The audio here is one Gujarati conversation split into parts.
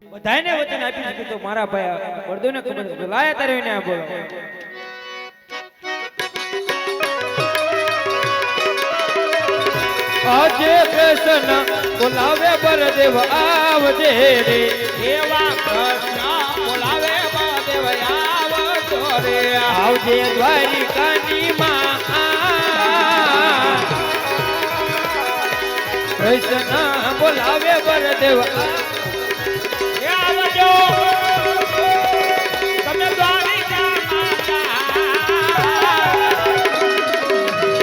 બધાને વચન આપી દીધું તો મારા ભાઈ બળદોને ખબર લાયા તારે એને આ બોલો આજે કૃષ્ણ બોલાવે બળદેવ આવજે રે એવા કૃષ્ણ બોલાવે બળદેવ આવજો રે આવજે દ્વારિકાની માં કૃષ્ણ બોલાવે બળદેવ તમે દ્વારિકા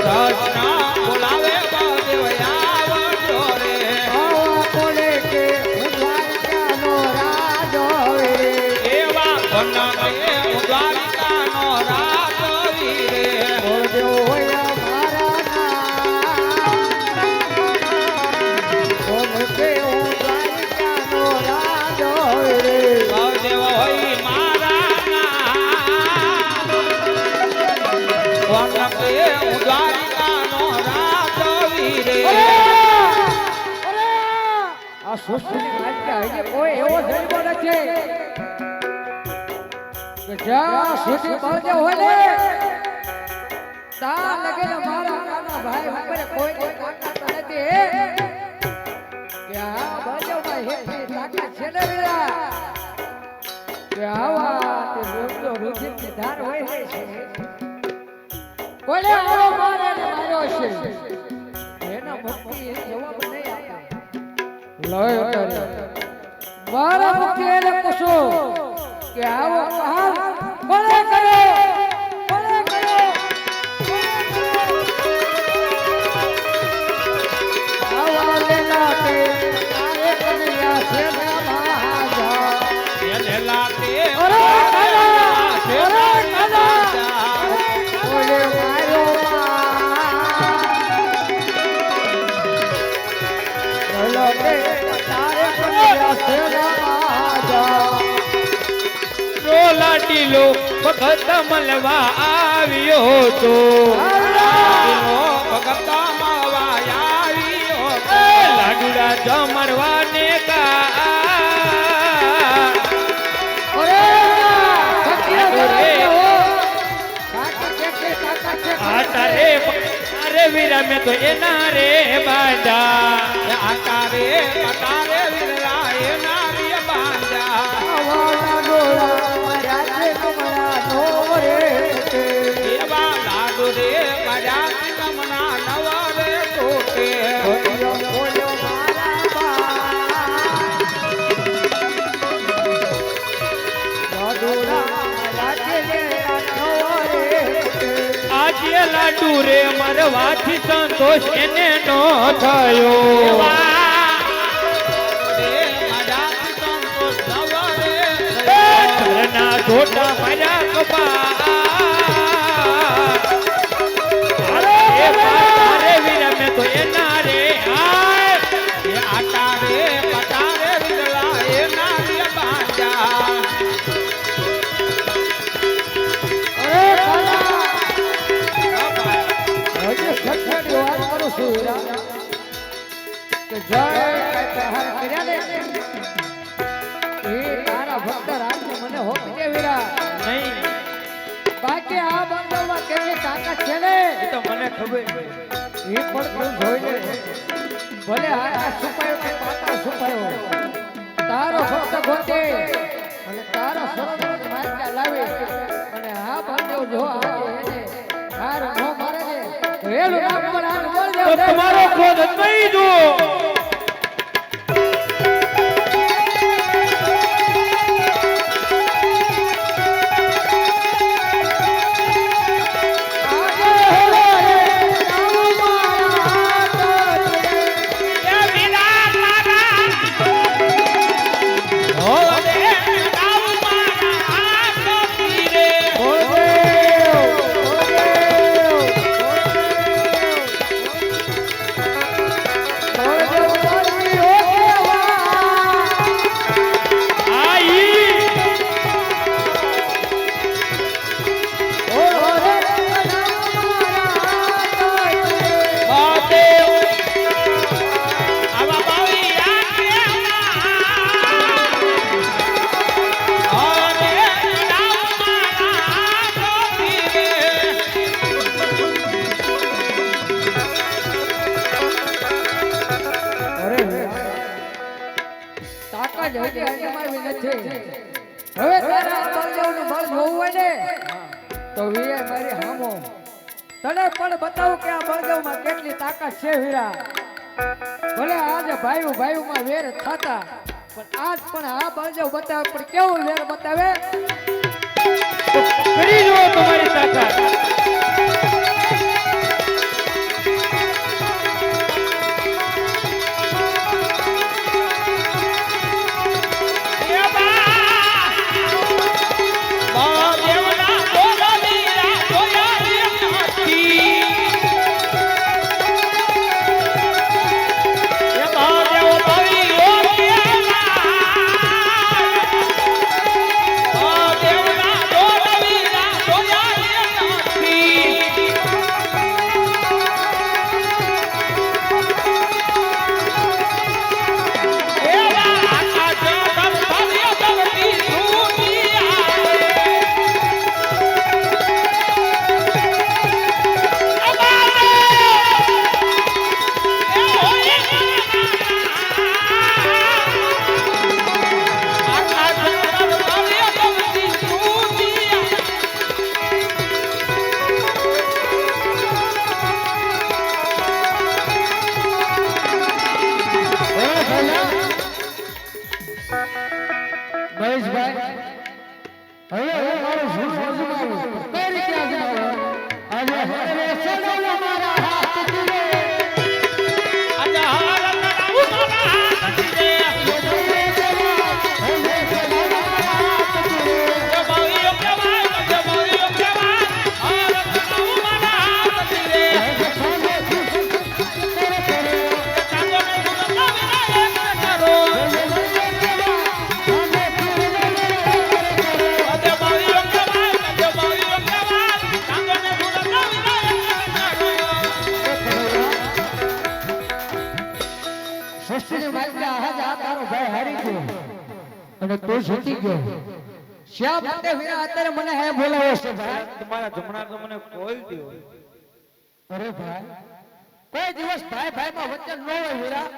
કૃષ્ણ બોલાવે બળદેવ આવજો રે બોલે કે દ્વારિકાનો રાજો રે એવા ભણકે દ્વારિકાનો રાજો રે બોલજો હોય મારા નામ બોલે કે દ્વારિકાનો રાજો રે બળદેવ હોય મારા નામ ભણકે દ્વારિકાનો રાજો રે આ સૃષ્ટિની માલિકા હજી કોઈ એવો જન્મ નથી કે જ્યાં સૃષ્ટિ બળદેવ હોય ને ત્યાં લગેલ મારા નાના ભાઈ ઉપર કોઈ તાકાત નથી કે આ બળદેવમાં હેઠી તાકાત છે ને વીરા કે આવા તે રોજનો રુધિરની ધાર હોય છે કોને આવો મારે ને માર્યો છે એના મુક્તિ એ જવાબ નહીં આપે લય કરે મારા મુક્તિ એને પૂછો કે આવો હાલ કોને કર્યો આવા લેલા તે તારે કન્યા છે ને મહાજા એને લાતે અરે કન્યા છે અરે મહાજા ઓલે માર્યો બોલો કે તારે કન્યા છે ને મહાજા લાડીલો ભગત મળવા આવ્યો તો ભગત મળવા આવ્યો લાડુડા જમરવાને અરે વીરા મેં તો એના રે બાંધા આકારે પટારે વીરા એના રે બાંધા એવા લાડુ રે મજા કમના નવા રે તોટે આજે લાડુ રે મરવાથી સંતોષ એને નો થયો ના છોટા મારા કપા અરે વીરા મેં તો એના રે આટા રે પટા રે વીરલા એના રે બાંધા બાકી આ બંધમાં કેટલી તાકાત છે ને એ તો મને ખબર એ પણ તું જોઈ લે ભલે હાથા છુપાયો કે પાતા છુપાયો તારો ભક્ત ગોતે અને તારો સરોવર માર્યા લાવે અને આ બંધો જો આવે એને હાર નો મારે છે તો એનું નામ પર હાથ બોલ દે તમારો ક્રોધ નહીં જો બોલ દે કામકાજ હજી અજમાવી નથી. હવે તારા બળદેવનું બળ જોવું હોય ને તો વીએ મારી હામો તને પણ બતાવું કે આ બળદેવમાં કેટલી તાકાત છે વીરા. ભલે આજે ભાઈઓમાં વેર થતા પણ આજ પણ આ બળદેવ બતાવે પણ કેવું વેર બતાવે. કરી જુઓ તમારી તાકાત. અને તું જીતી ગયો. શા માટે વીરા અત્યારે મને હે બોલાવો છે ભાઈ? તમારા જમણા તો મને કોલ દ્યો. અરે ભાઈ કોઈ દિવસ ભાઈમાં વચન ન હોય વીરા.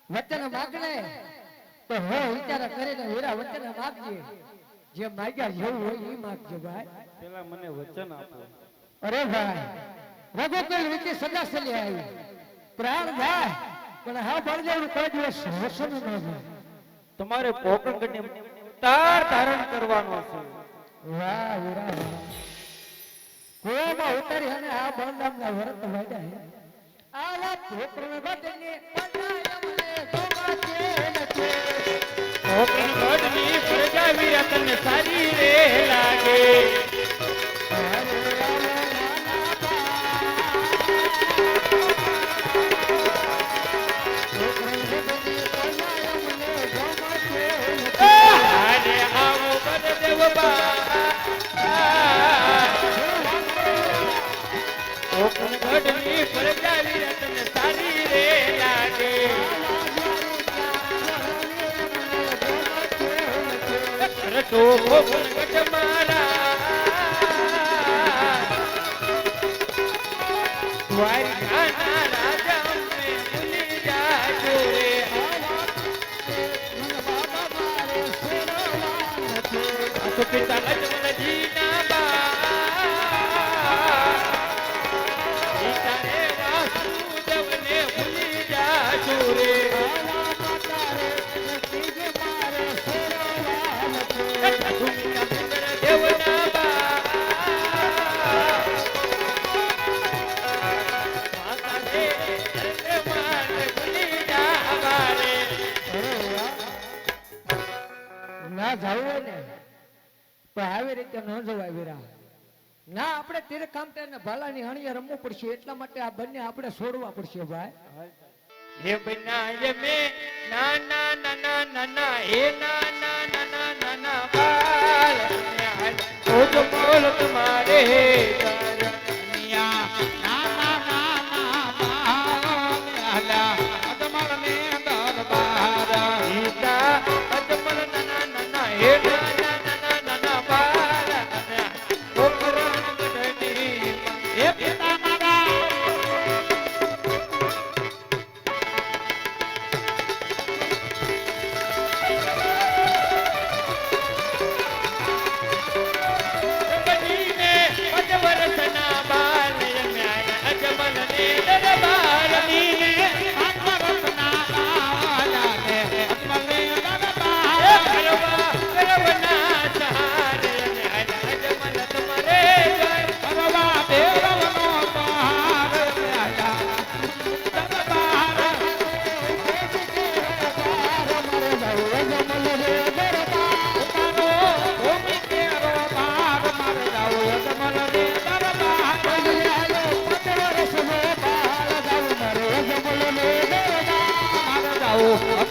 વચન માગને તો હો વિચાર કરીને વીરા વચન માગજે. જે માગ્યા જેવું હોય એ માગજે ભાઈ. પેલા મને વચન આપો. અરે ભાઈ રઘુકુલ વિકી સદા ચલી આવી પ્રાણ ભાઈ પણ હા બળદેવનું કોઈ દિવસ હસન ન થાય. તમારે પોકણગઢને તાર ધારણ કરવાનો છે. વાહ વીરા વાહ. કોમાં ઉતારી અને આ બળદામના વ્રત વાડ્યા હે. આલા પોકણગઢને પનાયમને ગોમાતે નથી. પોકણગઢની પ્રજા વીરા તને સારી રે લાગે. પોકણગઢની પ્રજા વીરા તને સારી રે લાગે. રટો પોકણગઢ મારા દ્વારિકાના રાજા અમને ભૂલી જાજો રે. આ તો પિતા લક્ષ્મણજી ના બા સીતારે વાસુદેવને ભૂલી જાજો રે. દેવના બા માતા દે માને ભૂલી જાવા રે. ના જાવું હોય ને તો આવી રીતે ન જવાય વીરા. ના આપણે તીર કામ કરીને ભાલાની હણીએ રમવું પડશે. એટલા માટે આ બંને આપણે છોડવા પડશે ભાઈ. હે બના એ મે નાના નાના નાના હે નાના નાના નાના બાલ ઓ તો બોલ તમારે કરમિયા નાના નાના બાલ અદમલ ને દરબાર સીતા અદમલ નાના નાના હે નાના નાના નાના બાલ પોકરણગઢની હે પિતા મારા.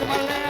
અજમલને